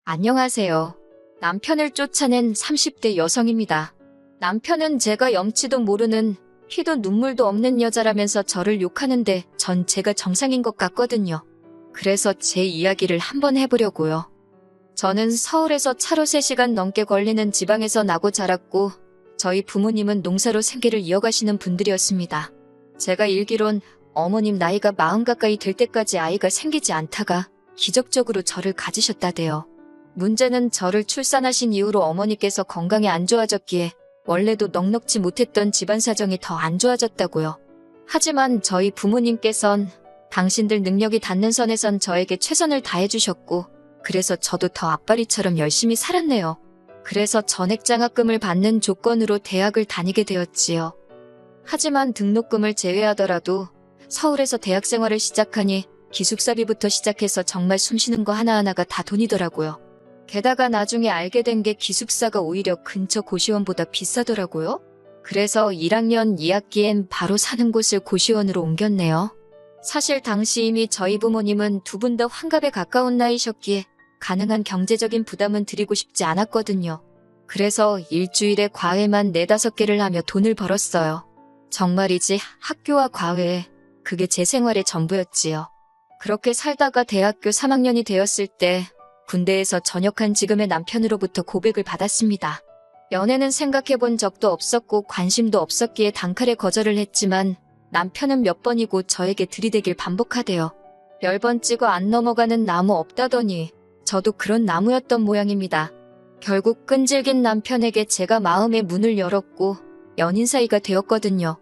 안녕하세요. 남편을 쫓아낸 30대 여성입니다. 남편은 제가 염치도 모르는 피도 눈물도 없는 여자라면서 저를 욕하는데 전 제가 정상인 것 같거든요. 그래서 제 이야기를 한번 해보려고요. 저는 서울에서 차로 3시간 넘게 걸리는 지방에서 나고 자랐고 저희 부모님은 농사로 생계를 이어가시는 분들이었습니다. 제가 일기론 어머님 나이가 40 가까이 될 때까지 아이가 생기지 않다가 기적적으로 저를 가지셨다대요. 문제는 저를 출산하신 이후로 어머니께서 건강이 안 좋아졌기에 원래도 넉넉지 못했던 집안 사정이 더 안 좋아졌다고요. 하지만 저희 부모님께선 당신들 능력이 닿는 선에선 저에게 최선을 다해주셨고 그래서 저도 더 앞바리처럼 열심히 살았네요. 그래서 전액장학금을 받는 조건으로 대학을 다니게 되었지요. 하지만 등록금을 제외하더라도 서울에서 대학 생활을 시작하니 기숙사비부터 시작해서 정말 숨쉬는 거 하나하나가 다 돈이더라고요. 게다가 나중에 알게 된 게 기숙사가 오히려 근처 고시원보다 비싸더라고요. 그래서 1학년 2학기엔 바로 사는 곳을 고시원으로 옮겼네요. 사실 당시 이미 저희 부모님은 두 분 다 환갑에 가까운 나이셨기에 가능한 경제적인 부담은 드리고 싶지 않았거든요. 그래서 일주일에 과외만 4-5개를 하며 돈을 벌었어요. 정말이지 학교와 과외, 그게 제 생활의 전부였지요. 그렇게 살다가 대학교 3학년이 되었을 때 군대에서 전역한 지금의 남편으로부터 고백을 받았습니다. 연애는 생각해본 적도 없었고 관심도 없었기에 단칼에 거절을 했지만 남편은 몇 번이고 저에게 들이대길 반복하대요. 10번 찍어 안 넘어가는 나무 없다더니 저도 그런 나무였던 모양입니다. 결국 끈질긴 남편에게 제가 마음의 문을 열었고 연인 사이가 되었거든요.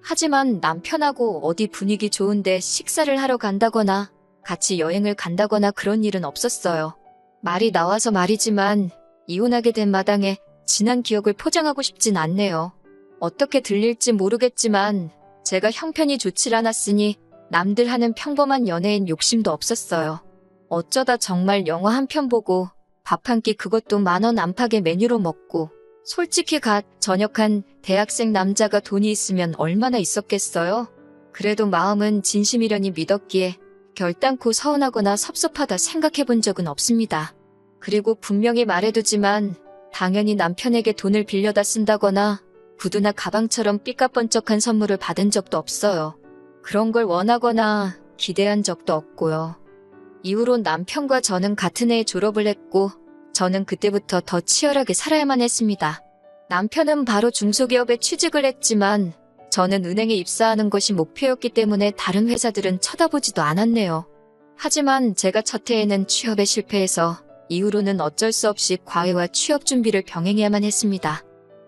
하지만 남편하고 어디 분위기 좋은데 식사를 하러 간다거나 같이 여행을 간다거나 그런 일은 없었어요. 말이 나와서 말이지만 이혼하게 된 마당에 지난 기억을 포장하고 싶진 않네요. 어떻게 들릴지 모르겠지만 제가 형편이 좋질 않았으니 남들 하는 평범한 연애엔 욕심도 없었어요. 어쩌다 정말 영화 한 편 보고 밥 한 끼 그것도 10,000원 안팎의 메뉴로 먹고 솔직히 갓 전역한 대학생 남자가 돈이 있으면 얼마나 있었겠어요? 그래도 마음은 진심이려니 믿었기에 결단코 서운하거나 섭섭하다 생각해본 적은 없습니다. 그리고 분명히 말해두지만 당연히 남편에게 돈을 빌려다 쓴다거나 구두나 가방처럼 삐까뻔쩍한 선물을 받은 적도 없어요. 그런 걸 원하거나 기대한 적도 없고요. 이후로 남편과 저는 같은 해에 졸업을 했고 저는 그때부터 더 치열하게 살아야만 했습니다. 남편은 바로 중소기업에 취직을 했지만 저는 은행에 입사하는 것이 목표였기 때문에 다른 회사들은 쳐다보지도 않았네요. 하지만 제가 첫 해에는 취업에 실패해서 이후로는 어쩔 수 없이 과외와 취업 준비를 병행해야만 했습니다.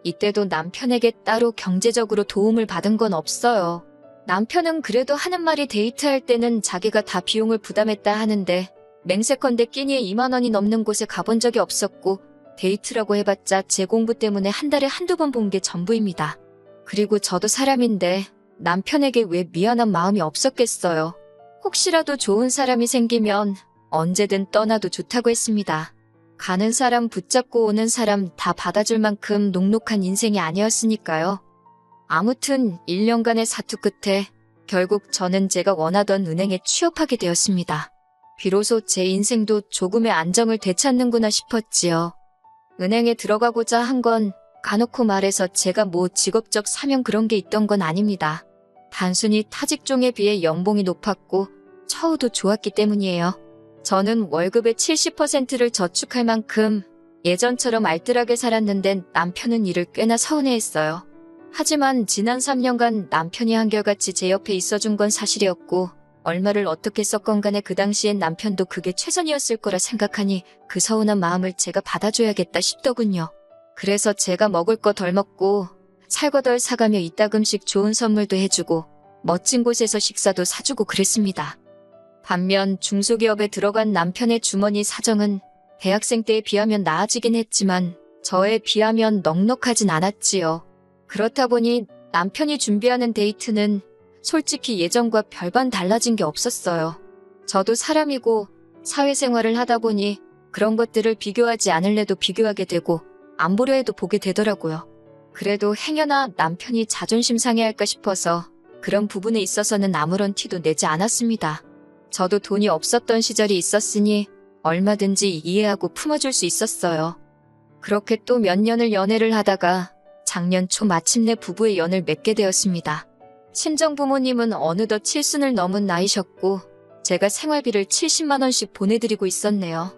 이때도 남편에게 따로 경제적으로 도움을 받은 건 없어요. 남편은 그래도 하는 말이 데이트할 때는 자기가 다 비용을 부담했다 하는데 맹세컨대 끼니에 20,000원이 넘는 곳에 가본 적이 없었고 데이트라고 해봤자 제 공부 때문에 한 달에 한두 번 본 게 전부입니다. 그리고 저도 사람인데 남편에게 왜 미안한 마음이 없었겠어요. 혹시라도 좋은 사람이 생기면 언제든 떠나도 좋다고 했습니다. 가는 사람 붙잡고 오는 사람 다 받아줄 만큼 녹록한 인생이 아니었으니까요. 아무튼 1년간의 사투 끝에 결국 저는 제가 원하던 은행에 취업하게 되었습니다. 비로소 제 인생도 조금의 안정을 되찾는구나 싶었지요. 은행에 들어가고자 한 건 가놓고 말해서 제가 뭐 직업적 사명 그런 게 있던 건 아닙니다. 단순히 타 직종에 비해 연봉이 높았고 처우도 좋았기 때문이에요. 저는 월급의 70%를 저축할 만큼 예전처럼 알뜰하게 살았는데 남편은 이를 꽤나 서운해했어요. 하지만 지난 3년간 남편이 한결같이 제 옆에 있어준 건 사실이었고 얼마를 어떻게 썼건 간에 그 당시엔 남편도 그게 최선이었을 거라 생각하니 그 서운한 마음을 제가 받아줘야겠다 싶더군요. 그래서 제가 먹을 거 덜 먹고 살 거 덜 사가며 이따금씩 좋은 선물도 해주고 멋진 곳에서 식사도 사주고 그랬습니다. 반면 중소기업에 들어간 남편의 주머니 사정은 대학생 때에 비하면 나아지긴 했지만 저에 비하면 넉넉하진 않았지요. 그렇다 보니 남편이 준비하는 데이트는 솔직히 예전과 별반 달라진 게 없었어요. 저도 사람이고 사회생활을 하다 보니 그런 것들을 비교하지 않을래도 비교하게 되고 안 보려 해도 보게 되더라고요. 그래도 행여나 남편이 자존심 상해할까 싶어서 그런 부분에 있어서는 아무런 티도 내지 않았습니다. 저도 돈이 없었던 시절이 있었으니 얼마든지 이해하고 품어줄 수 있었어요. 그렇게 또 몇 년을 연애를 하다가 작년 초 마침내 부부의 연을 맺게 되었습니다. 친정부모님은 어느덧 칠순을 넘은 나이셨고 제가 생활비를 70만 원씩 보내드리고 있었네요.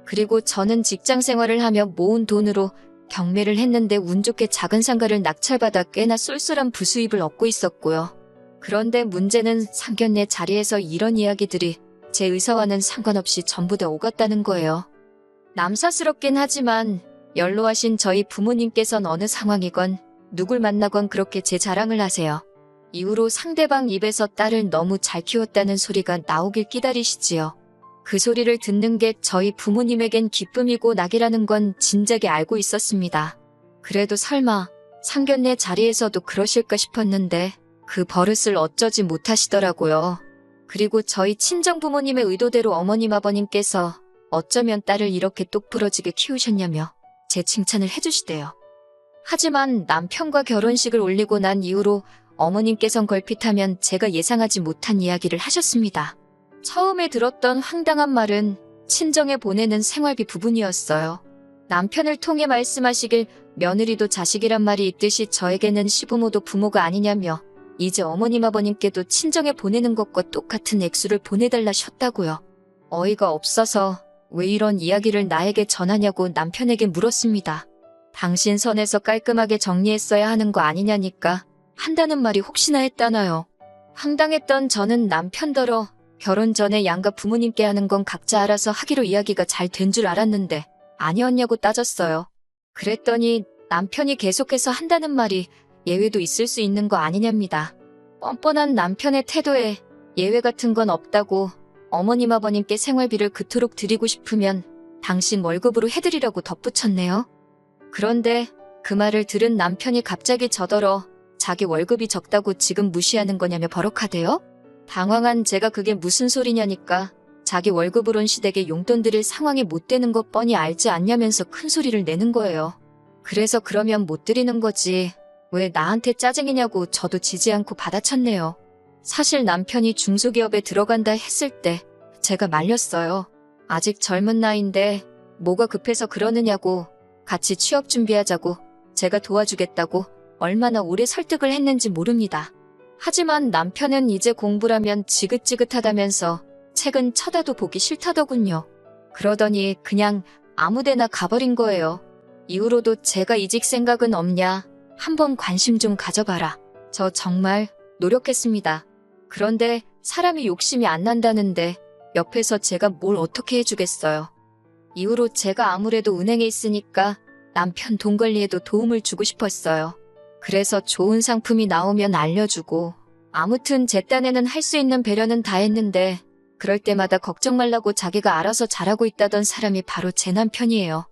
그리고 저는 직장 생활을 하며 모은 돈으로 경매를 했는데 운 좋게 작은 상가를 낙찰받아 꽤나 쏠쏠한 부수입을 얻고 있었고요. 그런데 문제는 상견례 자리에서 이런 이야기들이 제 의사와는 상관없이 전부 다 오갔다는 거예요. 남사스럽긴 하지만 연로하신 저희 부모님께선 어느 상황이건 누굴 만나건 그렇게 제 자랑을 하세요. 이후로 상대방 입에서 딸을 너무 잘 키웠다는 소리가 나오길 기다리시지요. 그 소리를 듣는 게 저희 부모님에겐 기쁨이고 낙이라는 건 진작에 알고 있었습니다. 그래도 설마 상견례 자리에서도 그러실까 싶었는데 그 버릇을 어쩌지 못하시더라고요. 그리고 저희 친정부모님의 의도대로 어머님 아버님께서 어쩌면 딸을 이렇게 똑부러지게 키우셨냐며 제 칭찬을 해주시대요. 하지만 남편과 결혼식을 올리고 난 이후로 어머님께선 걸핏하면 제가 예상하지 못한 이야기를 하셨습니다. 처음에 들었던 황당한 말은 친정에 보내는 생활비 부분이었어요. 남편을 통해 말씀하시길 며느리도 자식이란 말이 있듯이 저에게는 시부모도 부모가 아니냐며 이제 어머님 아버님께도 친정에 보내는 것과 똑같은 액수를 보내달라셨다고요. 어이가 없어서 왜 이런 이야기를 나에게 전하냐고 남편에게 물었습니다. 당신 선에서 깔끔하게 정리했어야 하는 거 아니냐니까 한다는 말이 혹시나 했다나요. 황당했던 저는 남편더러 결혼 전에 양가 부모님께 하는 건 각자 알아서 하기로 이야기가 잘 된 줄 알았는데 아니었냐고 따졌어요. 그랬더니 남편이 계속해서 한다는 말이 예외도 있을 수 있는 거 아니냐입니다. 뻔뻔한 남편의 태도에 예외 같은 건 없다고 어머님 아버님께 생활비를 그토록 드리고 싶으면 당신 월급으로 해드리라고 덧붙였네요. 그런데 그 말을 들은 남편이 갑자기 저더러 자기 월급이 적다고 지금 무시하는 거냐며 버럭하대요. 당황한 제가 그게 무슨 소리냐니까 자기 월급으론 시댁에 용돈 드릴 상황이 못 되는 거 뻔히 알지 않냐면서 큰 소리를 내는 거예요. 그래서 그러면 못 드리는 거지 왜 나한테 짜증이냐고 저도 지지 않고 받아쳤네요. 사실 남편이 중소기업에 들어간다 했을 때 제가 말렸어요. 아직 젊은 나이인데 뭐가 급해서 그러느냐고 같이 취업 준비하자고 제가 도와주겠다고 얼마나 오래 설득을 했는지 모릅니다. 하지만 남편은 이제 공부라면 지긋지긋하다면서 책은 쳐다도 보기 싫다더군요. 그러더니 그냥 아무데나 가버린 거예요. 이후로도 제가 이직 생각은 없냐? 한번 관심 좀 가져봐라. 저 정말 노력했습니다. 그런데 사람이 욕심이 안 난다는데 옆에서 제가 뭘 어떻게 해주겠어요. 이후로 제가 아무래도 은행에 있으니까 남편 돈 관리에도 도움을 주고 싶었어요. 그래서 좋은 상품이 나오면 알려주고 아무튼 제 딴에는 할 수 있는 배려는 다 했는데 그럴 때마다 걱정 말라고 자기가 알아서 잘하고 있다던 사람이 바로 제 남편이에요.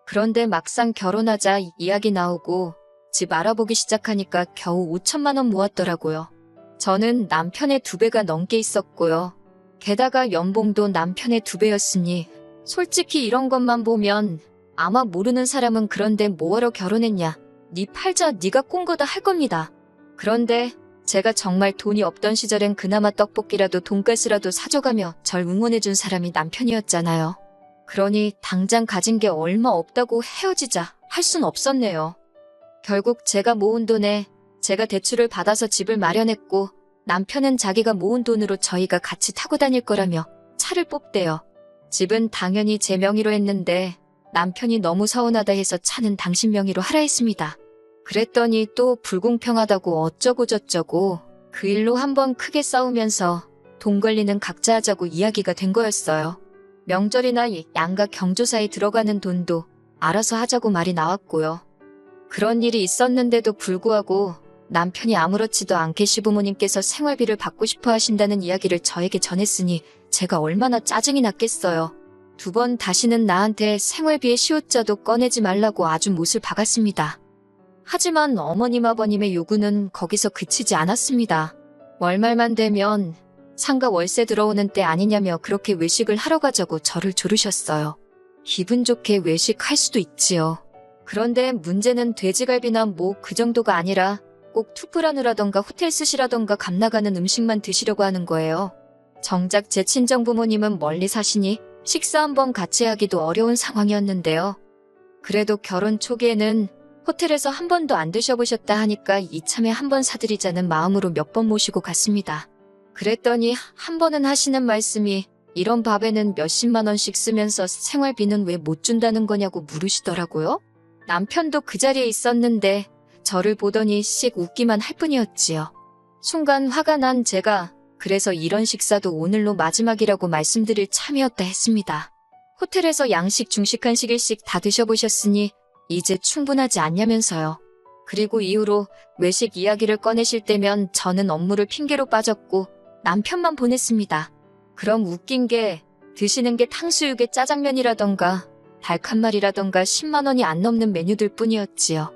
그런데 막상 결혼하자 이야기 나오고 집 알아보기 시작하니까 겨우 5천만 원 모았더라고요. 저는 남편의 2배가 넘게 있었고요. 게다가 연봉도 남편의 2배였으니 솔직히 이런 것만 보면 아마 모르는 사람은 그런데 뭐하러 결혼했냐. 네 팔자 네가 꼰 거다 할 겁니다. 그런데 제가 정말 돈이 없던 시절엔 그나마 떡볶이라도 돈가스라도 사줘가며 절 응원해준 사람이 남편이었잖아요. 그러니 당장 가진 게 얼마 없다고 헤어지자 할 순 없었네요. 결국 제가 모은 돈에 제가 대출을 받아서 집을 마련했고 남편은 자기가 모은 돈으로 저희가 같이 타고 다닐 거라며 차를 뽑대요. 집은 당연히 제 명의로 했는데 남편이 너무 서운하다 해서 차는 당신 명의로 하라 했습니다. 그랬더니 또 불공평하다고 어쩌고 저쩌고 그 일로 한번 크게 싸우면서 돈 관리는 각자 하자고 이야기가 된 거였어요. 명절이나 양가 경조사에 들어가는 돈도 알아서 하자고 말이 나왔고요. 그런 일이 있었는데도 불구하고 남편이 아무렇지도 않게 시부모님께서 생활비를 받고 싶어 하신다는 이야기를 저에게 전했으니 제가 얼마나 짜증이 났겠어요. 2번 다시는 나한테 생활비의 시옷자도 꺼내지 말라고 아주 못을 박았습니다. 하지만 어머님 아버님의 요구는 거기서 그치지 않았습니다. 월말만 되면 상가 월세 들어오는 때 아니냐며 그렇게 외식을 하러 가자고 저를 조르셨어요. 기분 좋게 외식할 수도 있지요. 그런데 문제는 돼지갈비나 뭐 그 정도가 아니라 꼭 투프라누라던가 호텔 스시라던가 값 나가는 음식만 드시려고 하는 거예요. 정작 제 친정부모님은 멀리 사시니 식사 한번 같이 하기도 어려운 상황이었는데요. 그래도 결혼 초기에는 호텔에서 한 번도 안 드셔보셨다 하니까 이참에 한 번 사드리자는 마음으로 몇 번 모시고 갔습니다. 그랬더니 한 번은 하시는 말씀이 이런 밥에는 몇십만 원씩 쓰면서 생활비는 왜 못 준다는 거냐고 물으시더라고요. 남편도 그 자리에 있었는데 저를 보더니 씩 웃기만 할 뿐이었지요. 순간 화가 난 제가 그래서 이런 식사도 오늘로 마지막이라고 말씀드릴 참이었다 했습니다. 호텔에서 양식, 중식, 한식, 일식 다 드셔보셨으니 이제 충분하지 않냐면서요. 그리고 이후로 외식 이야기를 꺼내실 때면 저는 업무를 핑계로 빠졌고 남편만 보냈습니다. 그럼 웃긴 게 드시는 게 탕수육에 짜장면이라던가 닭 한 마리라던가 10만 원이 안 넘는 메뉴들 뿐이었지요.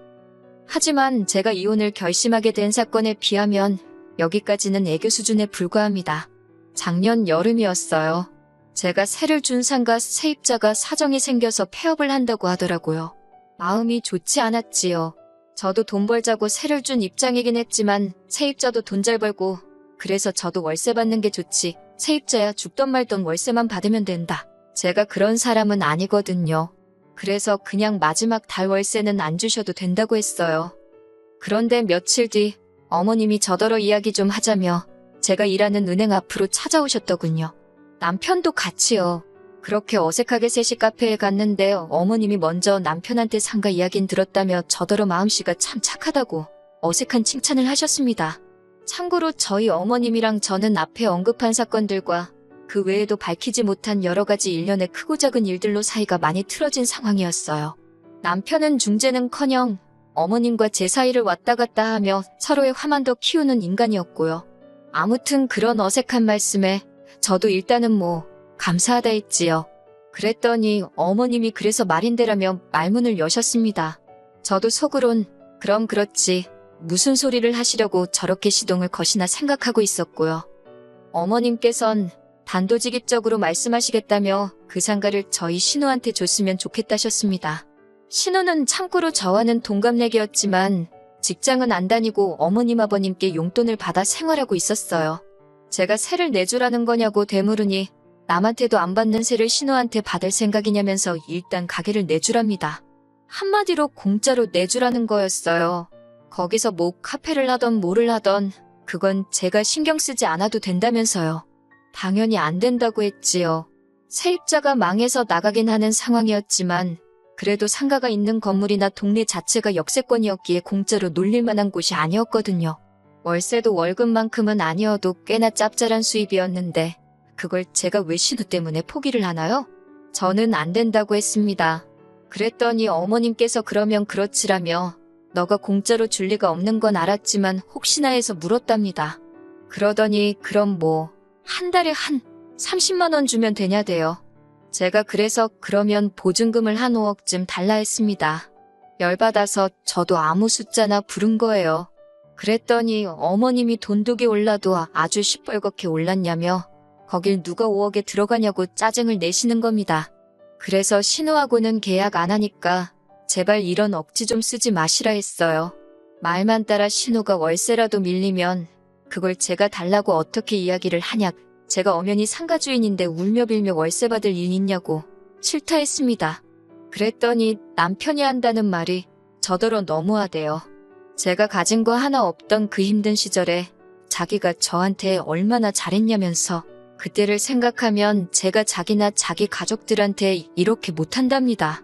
하지만 제가 이혼을 결심하게 된 사건에 비하면 여기까지는 애교 수준에 불과합니다. 작년 여름이었어요. 제가 세를 준 상가 세입자가 사정이 생겨서 폐업을 한다고 하더라고요. 마음이 좋지 않았지요. 저도 돈 벌자고 세를 준 입장이긴 했지만 세입자도 돈 잘 벌고 그래서 저도 월세 받는 게 좋지 세입자야 죽던 말던 월세만 받으면 된다. 제가 그런 사람은 아니거든요. 그래서 그냥 마지막 달 월세는 안 주셔도 된다고 했어요. 그런데 며칠 뒤 어머님이 저더러 이야기 좀 하자며 제가 일하는 은행 앞으로 찾아오셨더군요. 남편도 같이요. 그렇게 어색하게 셋이 카페에 갔는데 어머님이 먼저 남편한테 상가 이야긴 들었다며 저더러 마음씨가 참 착하다고 어색한 칭찬을 하셨습니다. 참고로 저희 어머님이랑 저는 앞에 언급한 사건들과 그 외에도 밝히지 못한 여러 가지 일련의 크고 작은 일들로 사이가 많이 틀어진 상황이었어요. 남편은 중재는커녕 어머님과 제 사이를 왔다 갔다 하며 서로의 화만 더 키우는 인간이었고요. 아무튼 그런 어색한 말씀에 저도 일단은 감사하다 했지요. 그랬더니 어머님이 그래서 말인데라며 말문을 여셨습니다. 저도 속으론 그럼 그렇지 무슨 소리를 하시려고 저렇게 시동을 거시나 생각하고 있었고요. 어머님께선 단도직입적으로 말씀하시겠다며 그 상가를 저희 신우한테 줬으면 좋겠다셨습니다. 신우는 참고로 저와는 동갑내기였지만 직장은 안 다니고 어머님 아버님께 용돈을 받아 생활하고 있었어요. 제가 세를 내주라는 거냐고 되물으니 남한테도 안 받는 세를 신우한테 받을 생각이냐면서 일단 가게를 내주랍니다. 한마디로 공짜로 내주라는 거였어요. 거기서 카페를 하던 뭐를 하던 그건 제가 신경 쓰지 않아도 된다면서요. 당연히 안 된다고 했지요. 세입자가 망해서 나가긴 하는 상황이었지만 그래도 상가가 있는 건물이나 동네 자체가 역세권이었기에 공짜로 놀릴 만한 곳이 아니었거든요. 월세도 월급만큼은 아니어도 꽤나 짭짤한 수입이었는데 그걸 제가 왜 신우 때문에 포기를 하나요? 저는 안 된다고 했습니다. 그랬더니 어머님께서 그러면 그렇지라며 너가 공짜로 줄 리가 없는 건 알았지만 혹시나 해서 물었답니다. 그러더니 그럼 한 달에 한 30만 원 주면 되냐대요. 제가 그래서 그러면 보증금을 한 5억쯤 달라 했습니다. 열받아서 저도 아무 숫자나 부른 거예요. 그랬더니 어머님이 돈독이 올라도 아주 시뻘겋게 올랐냐며 거길 누가 5억에 들어가냐고 짜증을 내시는 겁니다. 그래서 신우하고는 계약 안 하니까 제발 이런 억지 좀 쓰지 마시라 했어요. 말만 따라 신우가 월세라도 밀리면 그걸 제가 달라고 어떻게 이야기를 하냐. 제가 엄연히 상가 주인인데 울며 빌며 월세 받을 일 있냐고 싫다 했습니다. 그랬더니 남편이 한다는 말이 저더러 너무하대요. 제가 가진 거 하나 없던 그 힘든 시절에 자기가 저한테 얼마나 잘했냐면서 그때를 생각하면 제가 자기나 자기 가족들한테 이렇게 못한답니다.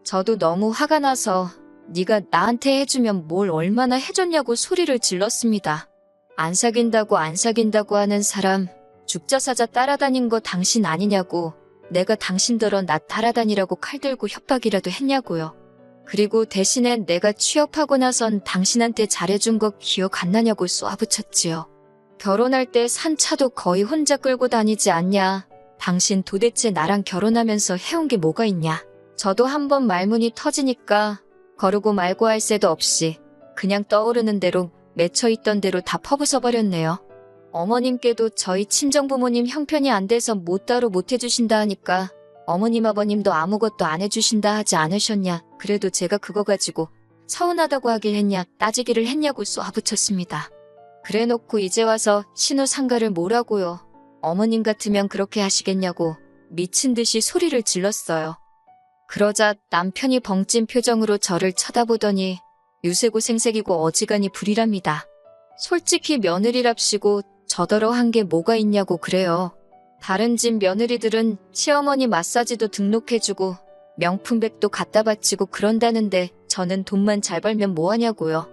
저도 너무 화가 나서 네가 나한테 해주면 뭘 얼마나 해줬냐고 소리를 질렀습니다. 안 사귄다고 하는 사람 죽자사자 따라다닌 거 당신 아니냐고 내가 당신더러 나 따라다니라고 칼 들고 협박이라도 했냐고요. 그리고 대신에 내가 취업하고 나선 당신한테 잘해준 거 기억 안 나냐고 쏘아붙였지요. 결혼할 때 산 차도 거의 혼자 끌고 다니지 않냐. 당신 도대체 나랑 결혼하면서 해온 게 뭐가 있냐. 저도 한번 말문이 터지니까 거르고 말고 할 새도 없이 그냥 떠오르는 대로 맺혀있던 대로 다 퍼부숴버렸네요. 어머님께도 저희 친정부모님 형편이 안 돼서 따로 못 해주신다 하니까 어머님 아버님도 아무것도 안 해주신다 하지 않으셨냐. 그래도 제가 그거 가지고 서운하다고 하길 했냐 따지기를 했냐고 쏘아붙였습니다. 그래놓고 이제 와서 신우 상가를 뭐라고요. 어머님 같으면 그렇게 하시겠냐고 미친 듯이 소리를 질렀어요. 그러자 남편이 벙찐 표정으로 저를 쳐다보더니 유세고 생색이고 어지간히 불이랍니다. 솔직히 며느리랍시고 저더러 한 게 뭐가 있냐고 그래요. 다른 집 며느리들은 시어머니 마사지도 등록해주고 명품백도 갖다 바치고 그런다는데 저는 돈만 잘 벌면 뭐하냐고요.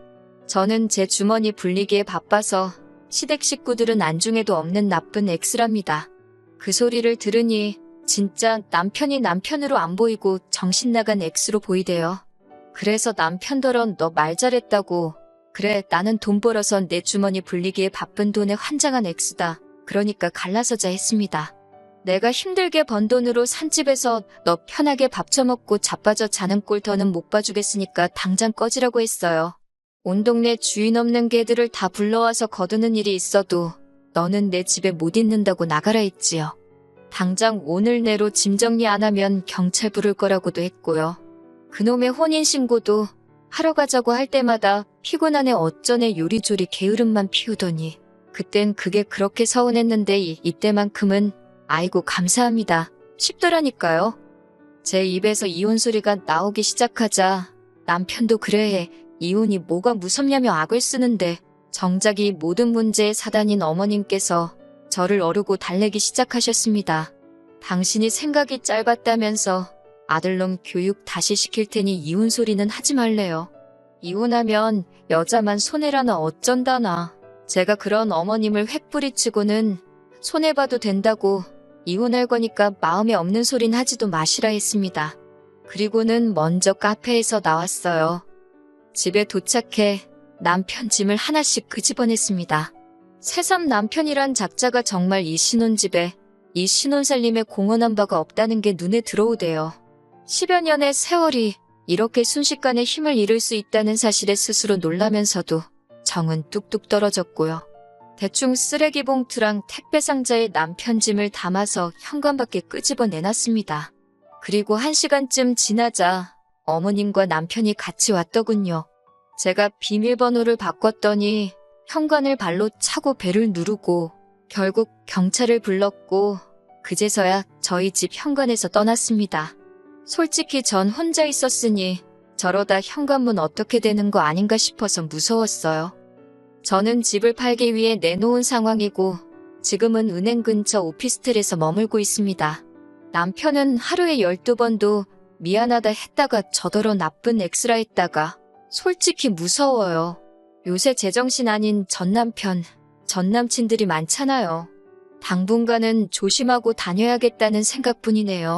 저는 제 주머니 불리기에 바빠서 시댁 식구들은 안중에도 없는 나쁜 엑스랍니다. 그 소리를 들으니 진짜 남편이 남편으로 안 보이고 정신 나간 엑스로 보이대요. 그래서 남편더러 너 말 잘했다고. 그래 나는 돈 벌어서 내 주머니 불리기에 바쁜 돈에 환장한 엑스다. 그러니까 갈라서자 했습니다. 내가 힘들게 번 돈으로 산 집에서 너 편하게 밥 처먹고 자빠져 자는 꼴 더는 못 봐주겠으니까 당장 꺼지라고 했어요. 온 동네 주인 없는 개들을 다 불러와서 거두는 일이 있어도 너는 내 집에 못 있는다고 나가라 했지요. 당장 오늘 내로 짐 정리 안 하면 경찰 부를 거라고도 했고요. 그놈의 혼인신고도 하러 가자고 할 때마다 피곤하네 어쩌네 요리조리 게으름만 피우더니 그땐 그게 그렇게 서운했는데 이때만큼은 아이고 감사합니다 싶더라니까요. 제 입에서 이혼 소리가 나오기 시작하자 남편도 그래 해. 이혼이 뭐가 무섭냐며 악을 쓰는데 정작 이 모든 문제의 사단인 어머님께서 저를 어르고 달래기 시작하셨습니다. 당신이 생각이 짧았다면서 아들놈 교육 다시 시킬 테니 이혼 소리는 하지 말래요. 이혼하면 여자만 손해라나 어쩐다나. 제가 그런 어머님을 횃불이치고는 손해봐도 된다고 이혼할 거니까 마음에 없는 소린 하지도 마시라 했습니다. 그리고는 먼저 카페에서 나왔어요. 집에 도착해 남편 짐을 하나씩 끄집어냈습니다. 새삼 남편이란 작자가 정말 이 신혼집에 이 신혼살림에 공헌한 바가 없다는 게 눈에 들어오대요. 10여 년의 세월이 이렇게 순식간에 힘을 잃을 수 있다는 사실에 스스로 놀라면서도 정은 뚝뚝 떨어졌고요. 대충 쓰레기 봉투랑 택배 상자에 남편 짐을 담아서 현관밖에 끄집어내놨습니다. 그리고 1시간쯤 지나자 어머님과 남편이 같이 왔더군요. 제가 비밀번호를 바꿨더니 현관을 발로 차고 벨을 누르고 결국 경찰을 불렀고 그제서야 저희 집 현관에서 떠났습니다. 솔직히 전 혼자 있었으니 저러다 현관문 어떻게 되는 거 아닌가 싶어서 무서웠어요. 저는 집을 팔기 위해 내놓은 상황이고 지금은 은행 근처 오피스텔에서 머물고 있습니다. 남편은 하루에 12번도 미안하다 했다가 저더러 나쁜 엑스라 했다가 솔직히 무서워요. 요새 제정신 아닌 전남편, 전남친들이 많잖아요. 당분간은 조심하고 다녀야겠다는 생각뿐이네요.